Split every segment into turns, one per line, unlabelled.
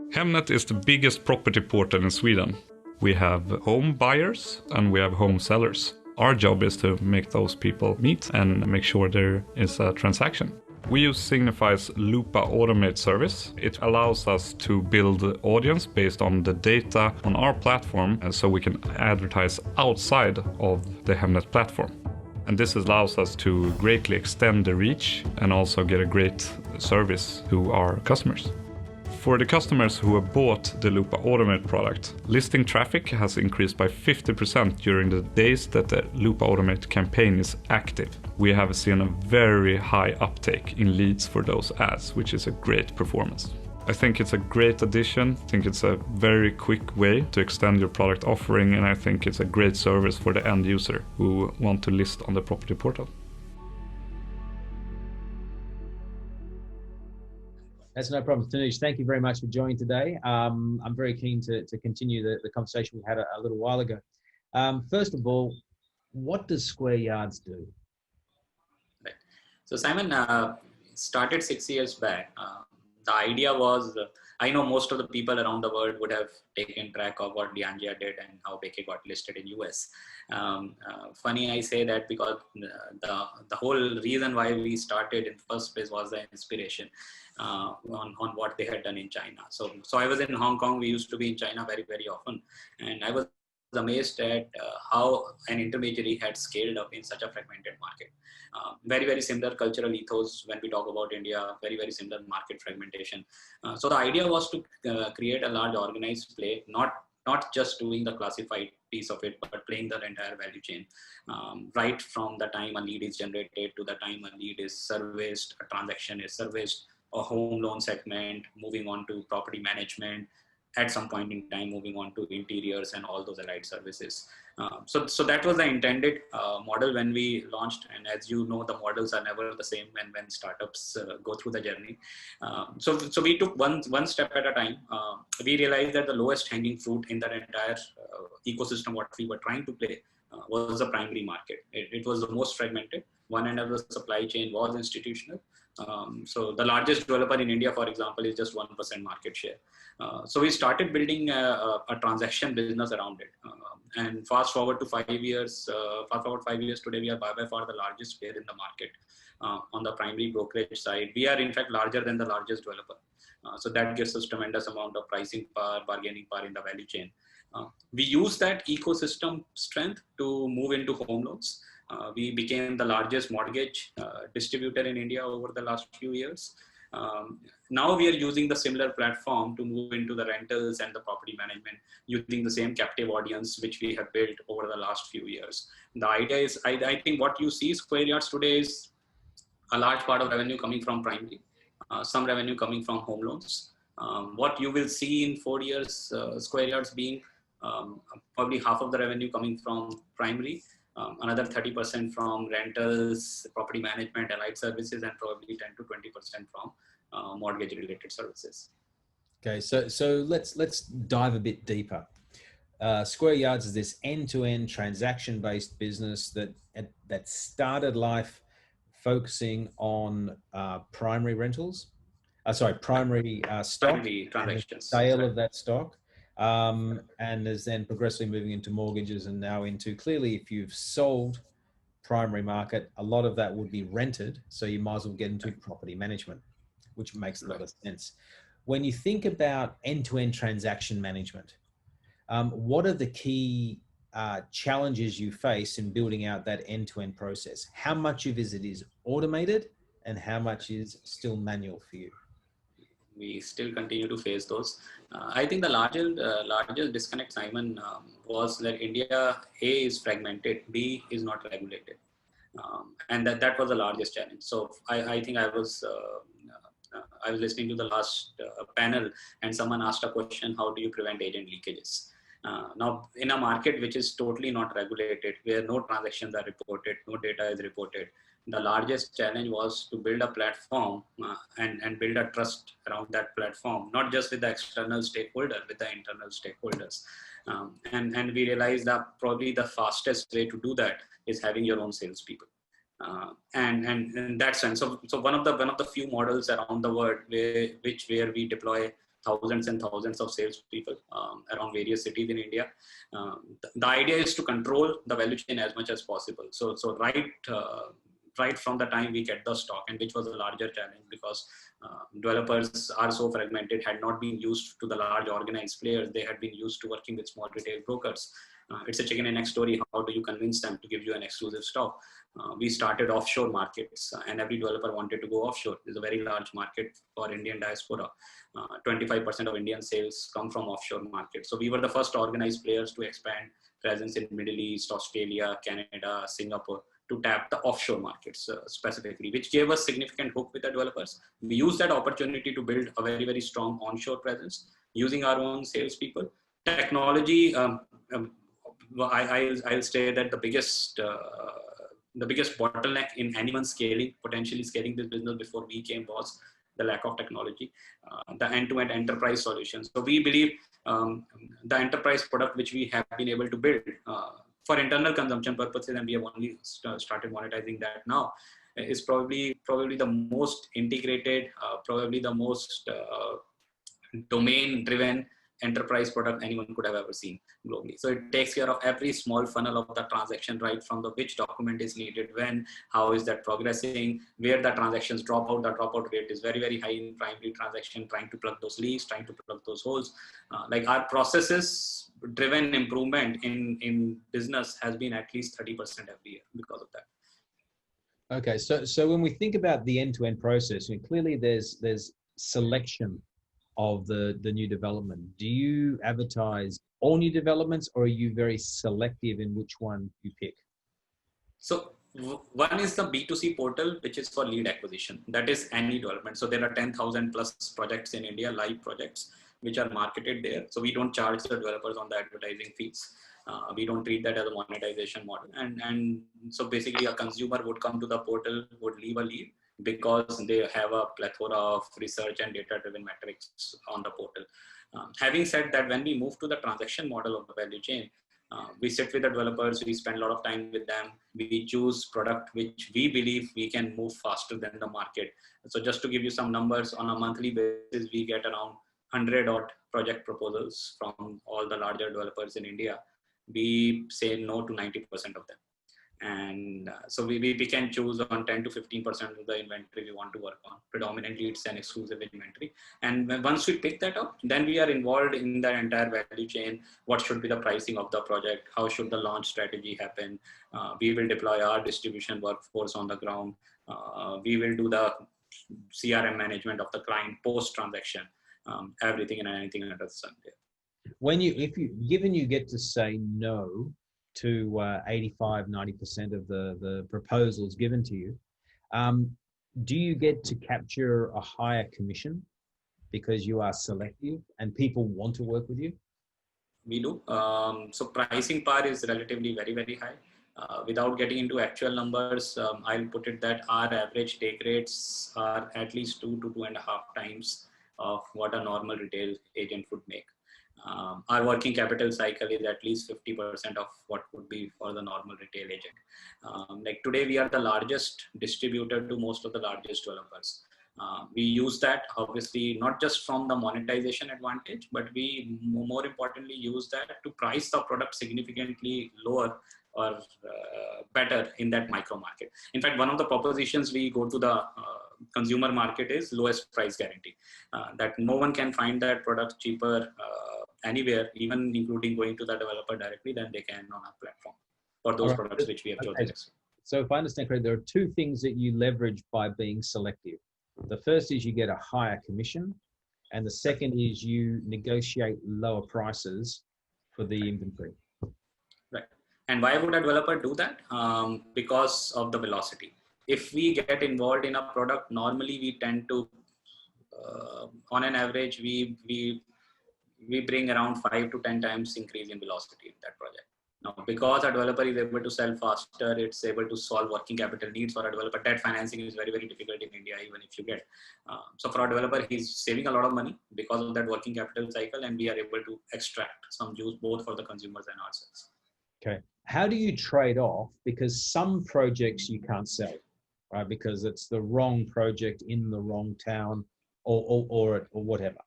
Hemnet is the biggest property portal in Sweden. We have home buyers and we have home sellers. Our job is to make those people meet and make sure there is a transaction. We use Signify's Lupa Automate service. It allows us to build audience based on the data on our platform, and so we can advertise outside of the Hemnet platform. And this allows us to greatly extend the reach and also get a great service to our customers. For the customers who have bought the Lupa Automate product, listing traffic has increased by 50% during the days that the Lupa Automate campaign is active. We have seen a very high uptake in leads for those ads, which is a great performance. I think it's a great addition. I think it's a very quick way to extend your product offering, and I think it's a great service for the end user who want to list on the property portal.
That's no problem, Tanuj. Thank you very much for joining today. I'm very keen to continue the conversation we had a little while ago. First of all, what does Squareyards do?
Right. So Simon, started 6 years back. The idea was, I know most of the people around the world would have taken track of what Diangia did and how Beke got listed in US. Funny I say that because the whole reason why we started in the first place was the inspiration on what they had done in China. So I was in Hong Kong. We used to be in China very, very often. And I was amazed at how an intermediary had scaled up in such a fragmented market. Very, very similar cultural ethos when we talk about India, very, very similar market fragmentation. So the idea was to create a large organized play, not just doing the classified piece of it, but playing the entire value chain, right from the time a lead is generated to the time a lead is serviced, a transaction is serviced, a home loan segment, moving on to property management, at some point in time moving on to interiors and all those allied services. So that was the intended model when we launched. And as you know, the models are never the same when startups go through the journey. So we took one step at a time. We realized that the lowest hanging fruit in that entire ecosystem, what we were trying to play, was the primary market. It was the most fragmented. One end of the supply chain was institutional. So the largest developer in India, for example, is just 1% market share. So we started building a transaction business around it. And fast forward 5 years today, we are by far the largest player in the market on the primary brokerage side. We are in fact larger than the largest developer. So that gives us tremendous amount of pricing power, bargaining power in the value chain. We use that ecosystem strength to move into home loans. We became the largest mortgage distributor in India over the last few years. Now we are using the similar platform to move into the rentals and the property management, using the same captive audience which we have built over the last few years. The idea is, I think what you see Squareyards today is a large part of revenue coming from primary, some revenue coming from home loans. What you will see in 4 years, Squareyards being probably half of the revenue coming from primary, another 30% from rentals, property management, allied services, and probably 10 to 20% from mortgage related services.
Okay, so let's dive a bit deeper. Squareyards is this end-to-end transaction-based business that started life focusing on primary rentals. Primary stock,
primary transactions,
sale of that stock. And is then progressively moving into mortgages and now into, clearly, if you've sold primary market, a lot of that would be rented. So you might as well get into property management, which makes a lot of sense. When you think about end-to-end transaction management, what are the key challenges you face in building out that end-to-end process? How much of it is automated and how much is still manual for you?
We still continue to face those. I think the largest disconnect, Simon, was that India, A, is fragmented, B, is not regulated. And that was the largest challenge. So I think I was listening to the last panel and someone asked a question, how do you prevent agent leakages? Now, in a market which is totally not regulated, where no transactions are reported, no data is reported, the largest challenge was to build a platform and build a trust around that platform, not just with the external stakeholder, with the internal stakeholders. And we realized that probably the fastest way to do that is having your own salespeople. And in that sense, so one of the few models around the world where we deploy thousands and thousands of salespeople around various cities in India. The idea is to control the value chain as much as possible. So right from the time we get the stock, and which was a larger challenge because developers are so fragmented, had not been used to the large organized players. They had been used to working with small retail brokers. It's a chicken and egg story. How do you convince them to give you an exclusive stock? We started offshore markets, and every developer wanted to go offshore. There's a very large market for Indian diaspora. 25% of Indian sales come from offshore markets. So we were the first organized players to expand presence in Middle East, Australia, Canada, Singapore, to tap the offshore markets specifically, which gave us significant hook with the developers. We used that opportunity to build a very, very strong onshore presence using our own salespeople. Technology, I'll say that the biggest bottleneck in anyone potentially scaling this business before we came was the lack of technology, the end-to-end enterprise solutions. So we believe the enterprise product which we have been able to build for internal consumption purposes, and we have only started monetizing that now, is probably the most integrated, probably the most domain-driven enterprise product anyone could have ever seen globally. So it takes care of every small funnel of the transaction, right from the which document is needed, when, how is that progressing, where the transactions drop out. The dropout rate is very, very high in primary transaction, trying to plug those leads, trying to plug those holes. Like our processes driven improvement in business has been at least 30% every year because of that.
Okay, so when we think about the end-to-end process, I mean, clearly there's selection of the new development. Do you advertise all new developments, or are you very selective in which one you pick?
So one is the B2C portal, which is for lead acquisition. That is any development. So there are 10,000 plus projects in India, live projects, which are marketed there. So we don't charge the developers on the advertising fees. We don't treat that as a monetization model. And so basically a consumer would come to the portal, would leave a lead, because they have a plethora of research and data-driven metrics on the portal. Having said that, when we move to the transaction model of the value chain, we sit with the developers, we spend a lot of time with them, we choose product which we believe we can move faster than the market. So just to give you some numbers, on a monthly basis, we get around 100 odd project proposals from all the larger developers in India. We say no to 90% of them. And so we can choose on 10 to 15% of the inventory we want to work on. Predominantly, it's an exclusive inventory. And once we pick that up, then we are involved in the entire value chain. What should be the pricing of the project? How should the launch strategy happen? We will deploy our distribution workforce on the ground. We will do the CRM management of the client post-transaction, everything and anything under the sun there.
Given you get to say no to 85-90% of the proposals given to you, do you get to capture a higher commission because you are selective and people want to work with you?
We do. So pricing power is relatively very, very high. Without getting into actual numbers, I'll put it that our average take rates are at least 2 to 2.5 times of what a normal retail agent would make. Our working capital cycle is at least 50% of what would be for the normal retail agent. Like today, we are the largest distributor to most of the largest developers. We use that obviously not just from the monetization advantage, but we more importantly use that to price the product significantly lower or better in that micro market. In fact, one of the propositions we go to the consumer market is lowest price guarantee, that no one can find that product cheaper anywhere, even including going to the developer directly, than they can on our platform for those products which we have chosen. Okay.
So if I understand correctly, there are two things that you leverage by being selective. The first is you get a higher commission, and the second is you negotiate lower prices for the inventory.
Right. And why would a developer do that? Because of the velocity. If we get involved in a product, normally we tend to, on an average, we bring around 5 to 10 times increase in velocity in that project. Now, because a developer is able to sell faster, it's able to solve working capital needs for a developer. Debt financing is very, very difficult in India, even if you get. So for a developer, he's saving a lot of money because of that working capital cycle, and we are able to extract some juice both for the consumers and ourselves.
Okay. How do you trade off? Because some projects you can't sell, right? Because it's the wrong project in the wrong town or whatever.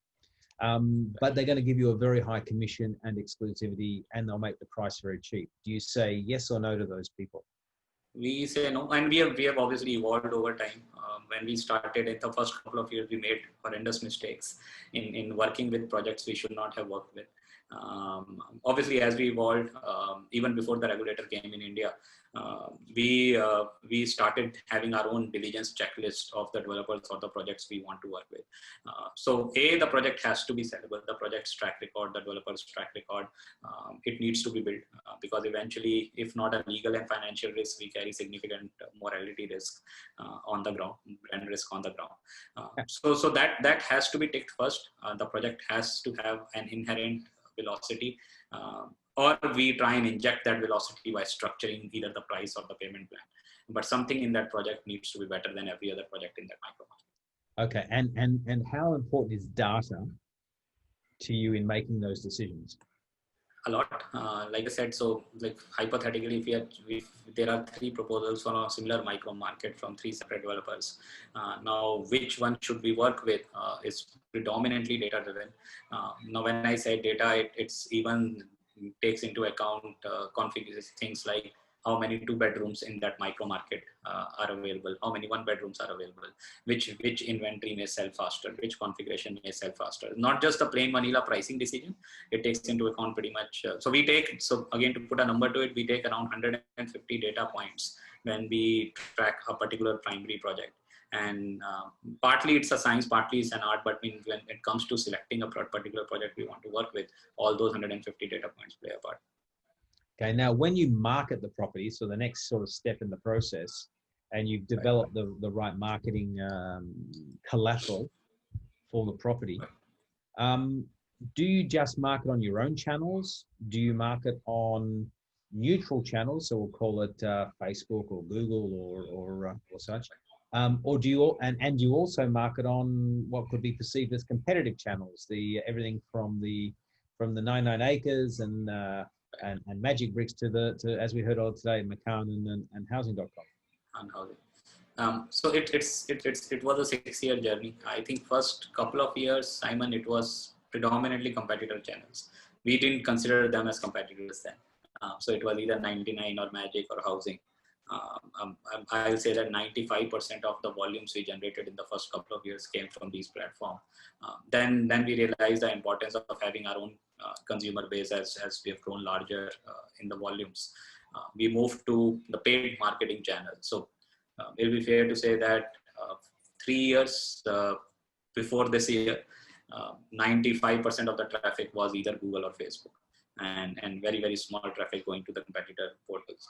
But they're going to give you a very high commission and exclusivity, and they'll make the price very cheap. Do you say yes or no to those people?
We say no, and we have obviously evolved over time. When we started in the first couple of years, we made horrendous mistakes in working with projects we should not have worked with. Obviously, as we evolved, even before the regulator came in India, we started having our own diligence checklist of the developers or the projects we want to work with. So the project has to be sellable. The project's track record, the developer's track record, it needs to be built because eventually, if not a legal and financial risk, we carry significant morality risk on the ground, brand risk on the ground. So that has to be ticked first. The project has to have an inherent velocity, or we try and inject that velocity by structuring either the price or the payment plan. But something in that project needs to be better than every other project in that micro market.
Okay, and how important is data to you in making those decisions?
A lot, like I said. So, like hypothetically, if there are 3 proposals for a similar micro market from 3 separate developers, now which one should we work with is predominantly data driven. Now, when I say data, it's even takes into account configures things like how many 2 bedrooms in that micro market are available, how many 1 bedrooms are available, which inventory may sell faster, which configuration may sell faster. Not just the plain vanilla pricing decision, it takes into account pretty much. So again, to put a number to it, we take around 150 data points when we track a particular primary project. And partly it's a science, partly it's an art, but when it comes to selecting a particular project we want to work with, all those 150 data points play a part.
Okay, now when you market the property, so the next sort of step in the process, and you've developed the right marketing collateral for the property, do you just market on your own channels? Do you market on neutral channels? So we'll call it Facebook or Google or such. Or do you and you also market on what could be perceived as competitive channels, everything from the 99 Acres and Magic Bricks to as we heard all today, McCann and Housing.com.
On housing. So it was a 6-year journey. I think first couple of years, Simon, it was predominantly competitor channels. We didn't consider them as competitors then. So it was either 99 or Magic or Housing. I'll say that 95% of the volumes we generated in the first couple of years came from these platforms. Then we realized the importance of having our own consumer base as we have grown larger in the volumes. We moved to the paid marketing channel. So it will be fair to say that 3 years before this year, 95% of the traffic was either Google or Facebook, and very, very small traffic going to the competitor portals.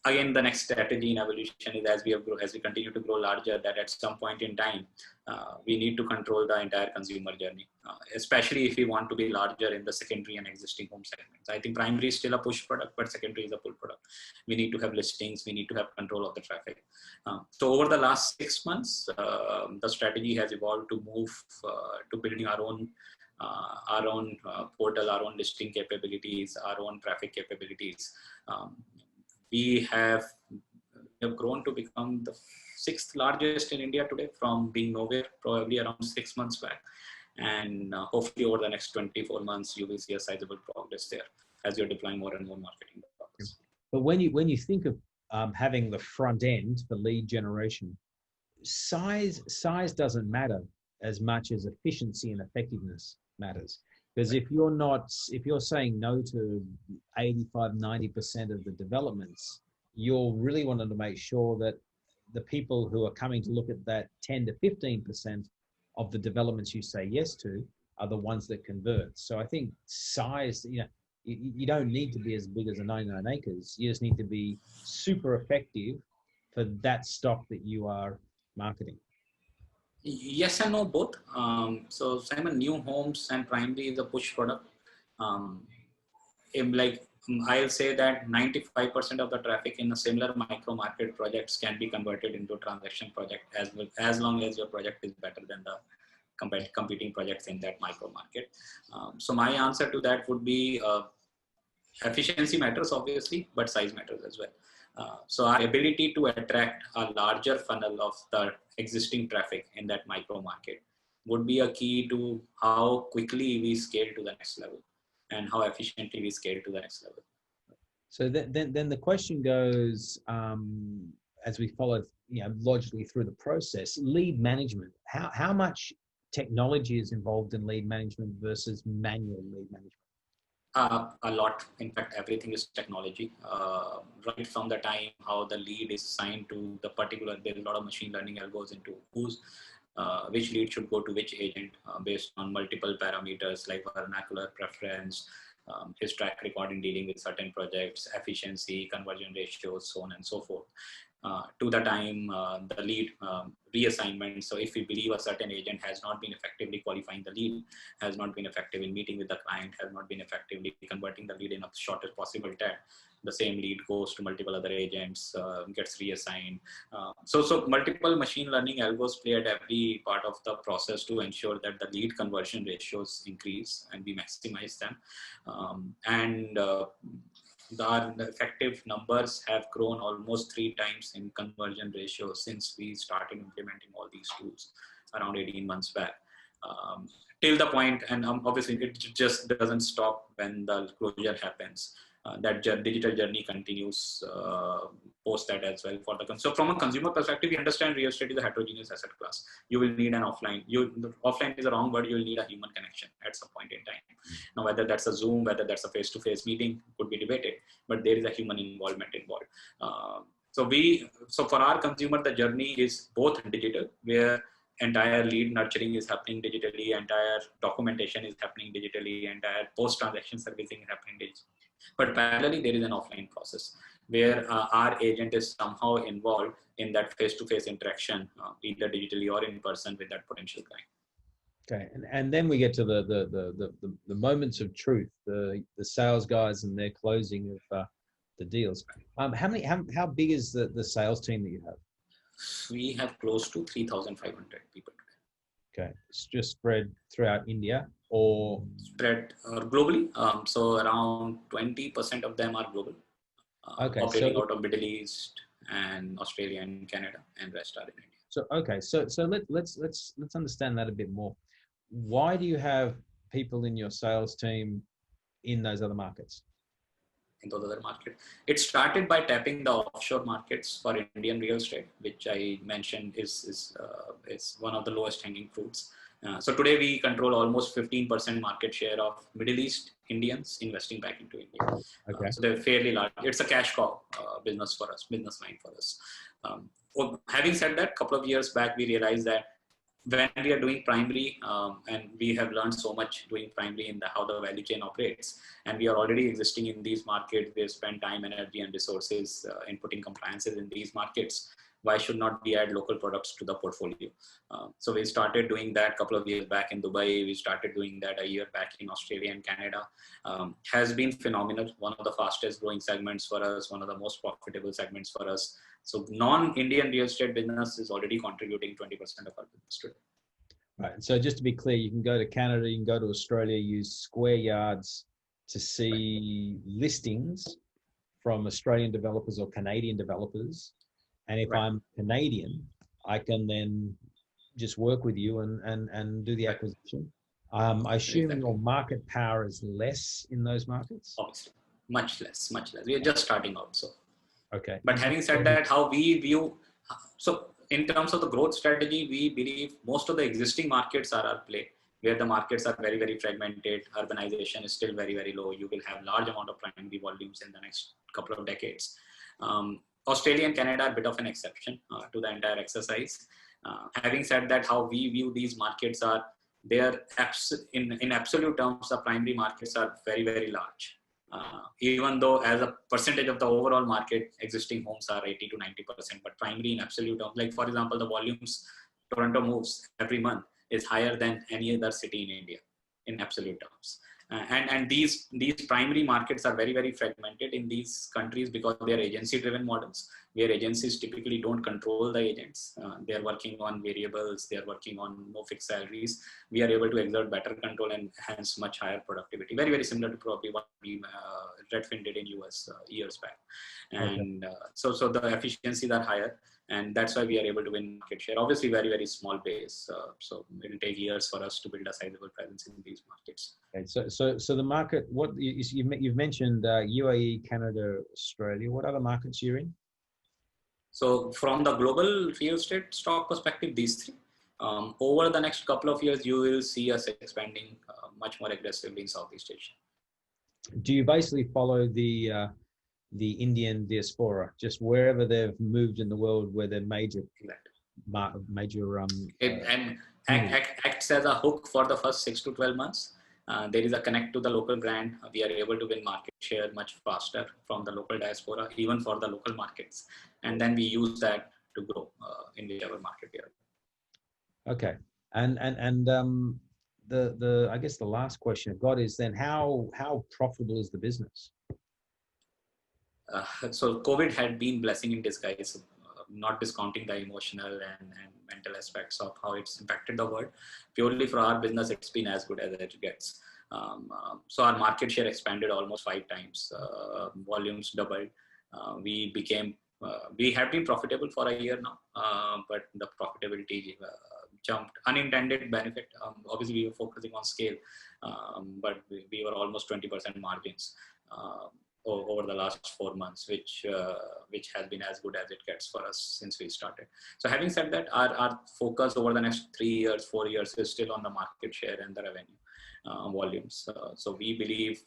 Again, the next strategy in evolution is as we continue to grow larger, that at some point in time, we need to control the entire consumer journey, especially if we want to be larger in the secondary and existing home segments. I think primary is still a push product, but secondary is a pull product. We need to have listings. We need to have control of the traffic. So over the last 6 months, the strategy has evolved to move to building our own portal, our own listing capabilities, our own traffic capabilities. We have grown to become the 6th largest in India today, from being nowhere probably around 6 months back. And hopefully over the next 24 months, you will see a sizable progress there as you're deploying more and more marketing dollars.
But when you think of having the front end for lead generation, size doesn't matter as much as efficiency and effectiveness matters. Because if you're saying no to 85-90% of the developments, you're really wanting to make sure that the people who are coming to look at that 10 to 15% of the developments you say yes to are the ones that convert. So I think size, you don't need to be as big as a 99 Acres. You just need to be super effective for that stock that you are marketing.
Yes and no, both. So Simon, new homes and primary is a push product. I'll say that 95% of the traffic in a similar micro market projects can be converted into a transaction project as long as your project is better than the competing projects in that micro market. So my answer to that would be efficiency matters obviously, but size matters as well. So our ability to attract a larger funnel of the existing traffic in that micro market would be a key to how quickly we scale to the next level and how efficiently we scale to the next level.
So then the question goes, as we follow, logically through the process, lead management. How much technology is involved in lead management versus manual lead management?
A lot. In fact, everything is technology. Right from the time how the lead is assigned to the particular, there's a lot of machine learning that goes into which lead should go to which agent based on multiple parameters like vernacular preference, his track record in dealing with certain projects, efficiency, conversion ratios, so on and so forth. To the time the lead reassignment. So if we believe a certain agent has not been effectively qualifying the lead, has not been effective in meeting with the client, has not been effectively converting the lead in a shortest possible time, the same lead goes to multiple other agents, gets reassigned. So multiple machine learning algos play at every part of the process to ensure that the lead conversion ratios increase and we maximize them. The effective numbers have grown almost 3 times in conversion ratio since we started implementing all these tools around 18 months back. Till the point, and obviously it just doesn't stop when the closure happens. That digital journey continues post that as well for the so from a consumer perspective, we understand real estate is a heterogeneous asset class. You will need an offline. Offline is a wrong word. You will need a human connection at some point in time. Now, whether that's a Zoom, whether that's a face-to-face meeting, could be debated, but there is a human involvement involved. So for our consumer, the journey is both digital, where entire lead nurturing is happening digitally, entire documentation is happening digitally, entire post-transaction servicing is happening digitally. But parallelly, there is an offline process where our agent is somehow involved in that face-to-face interaction, either digitally or in person with that potential client.
Okay, and then we get to the moments of truth, the sales guys and their closing of the deals. How big is the sales team that you have?
We have close to 3,500 people today.
Okay, it's just spread throughout India or
spread globally. So around 20% of them are global, operating out of Middle East and Australia and Canada, and rest are in India.
So okay, so let's understand that a bit more. Why do you have people in your sales team in those other markets?
In those other markets, it started by tapping the offshore markets for Indian real estate, which I mentioned is one of the lowest hanging fruits. So today we control almost 15% market share of Middle East Indians investing back into India. Okay. So they're fairly large. It's a cash cow business for us, business line for us. Well, having said that, a couple of years back, we realized that when we are doing primary, and we have learned so much doing primary in how the value chain operates, and we are already existing in these markets, we have spent time, energy, and resources in putting compliances in these markets. Why should not we add local products to the portfolio? So we started doing that a couple of years back in Dubai. We started doing that a year back in Australia and Canada. Has been phenomenal. One of the fastest growing segments for us, one of the most profitable segments for us. So non-Indian real estate business is already contributing 20% of our business today.
Right. So just to be clear, you can go to Canada, you can go to Australia, use Squareyards to see listings from Australian developers or Canadian developers. And if I'm Canadian, I can then just work with you and do the acquisition. I assume your market power is less in those markets?
Obviously, much less. We are just starting out. So.
Okay.
But having said that, how we view, so in terms of the growth strategy, we believe most of the existing markets are our play, where the markets are very, very fragmented. Urbanization is still very, very low. You will have large amount of primary volumes in the next couple of decades. Australia and Canada are a bit of an exception to the entire exercise. Having said that, how we view these markets are, in absolute terms, the primary markets are very, very large. Even though as a percentage of the overall market, existing homes are 80 to 90%, but primary in absolute terms, like for example, the volumes Toronto moves every month is higher than any other city in India in absolute terms. And these primary markets are very, very fragmented in these countries because they are agency-driven models, where agencies typically don't control the agents. They are working on variables. They are working on no fixed salaries. We are able to exert better control and hence much higher productivity. Very, very similar to probably what we Redfin did in US years back. And so the efficiencies are higher. And that's why we are able to win market share. Obviously, very, very small base. So it'll take years for us to build a sizable presence in these markets.
Okay, so the market, what you've mentioned UAE, Canada, Australia. What other markets you're in?
So from the global real estate stock perspective, these three. Over the next couple of years, you will see us expanding much more aggressively in Southeast Asia.
Do you basically follow the Indian diaspora, just wherever they've moved in the world, where they're major
and acts as a hook for the first 6 to 12 months. There is a connect to the local brand. We are able to win market share much faster from the local diaspora, even for the local markets. And then we use that to grow in whichever market we are.
Okay. And I guess the last question I've got is then how profitable is the business?
So COVID had been blessing in disguise, not discounting the emotional and mental aspects of how it's impacted the world. Purely for our business, it's been as good as it gets. So our market share expanded almost 5 times. Volumes doubled. We have been profitable for a year now, but the profitability jumped. Unintended benefit. Obviously, we were focusing on scale, but we were almost 20% margins over the last 4 months, which has been as good as it gets for us since we started. So having said that, our focus over the next 3 years, 4 years is still on the market share and the revenue volumes. So we believe,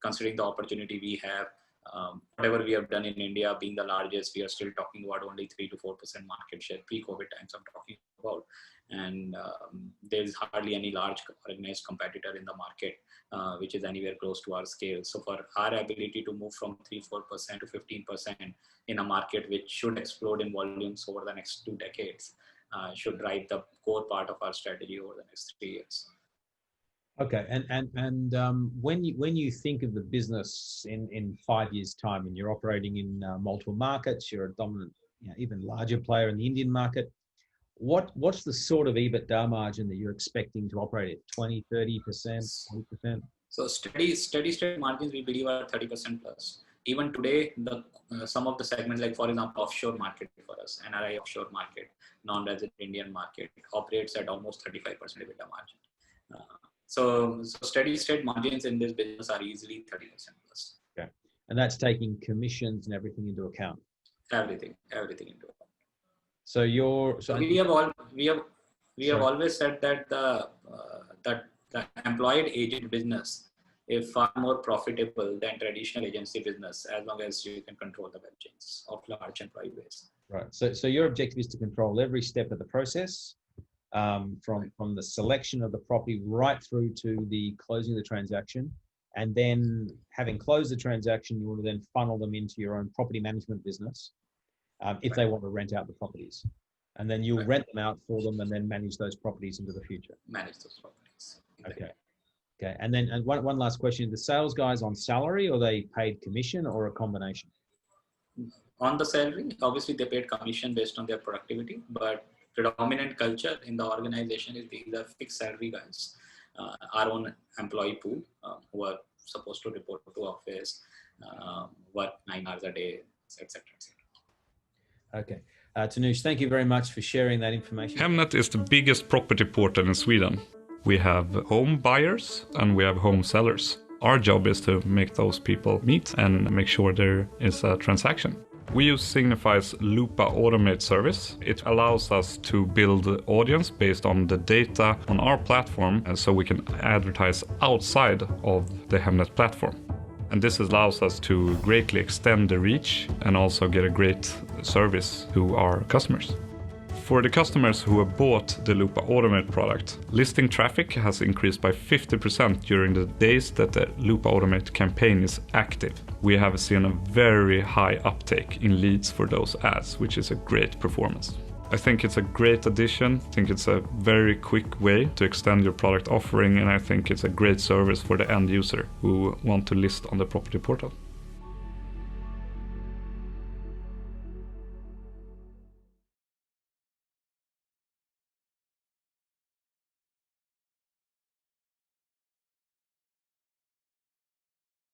considering the opportunity we have, whatever we have done in India being the largest, we are still talking about only 3 to 4% market share, pre-COVID times I'm talking about. And there's hardly any large organized competitor in the market, which is anywhere close to our scale. So for our ability to move from 3-4% to 15% in a market which should explode in volumes over the next 2 decades, should drive the core part of our strategy over the next 3 years.
Okay, and when you think of the business in 5 years' time, and you're operating in multiple markets, you're a dominant, even larger player in the Indian market. What's the sort of EBITDA margin that you're expecting to operate at? 20, 30%, 20%?
So steady state margins we believe are 30% plus. Even today, some of the segments, like for example, offshore market for us, NRI offshore market, non-resident Indian market, operates at almost 35% EBITDA margin. So steady state margins in this business are easily 30% plus.
Okay, and that's taking commissions and everything into account.
Everything into account.
So
we have always said that the employed agent business is far more profitable than traditional agency business, as long as you can control the web chains of large employee base.
Right. So your objective is to control every step of the process, from the selection of the property right through to the closing of the transaction, and then having closed the transaction, you want to then funnel them into your own property management business. If they want to rent out the properties, and then you'll rent them out for them and then manage those properties into the future.
Manage those properties.
Okay. And then one last question. The sales guys on salary, or they paid commission, or a combination?
On the salary, obviously they paid commission based on their productivity, but predominant culture in the organization is these are fixed salary guys, our own employee pool, who are supposed to report to office, work 9 hours a day, etc.
Okay. Tanuj, thank you very much for sharing that information.
Hemnet is the biggest property portal in Sweden. We have home buyers and we have home sellers. Our job is to make those people meet and make sure there is a transaction. We use Signify's Lupa Automate service. It allows us to build audience based on the data on our platform, and so we can advertise outside of the Hemnet platform. And this allows us to greatly extend the reach and also get a great service to our customers. For the customers who have bought the Lupa Automate product, listing traffic has increased by 50% during the days that the Lupa Automate campaign is active. We have seen a very high uptake in leads for those ads, which is a great performance. I think it's a great addition. I think it's a very quick way to extend your product offering, and I think it's a great service for the end user who want to list on the property portal.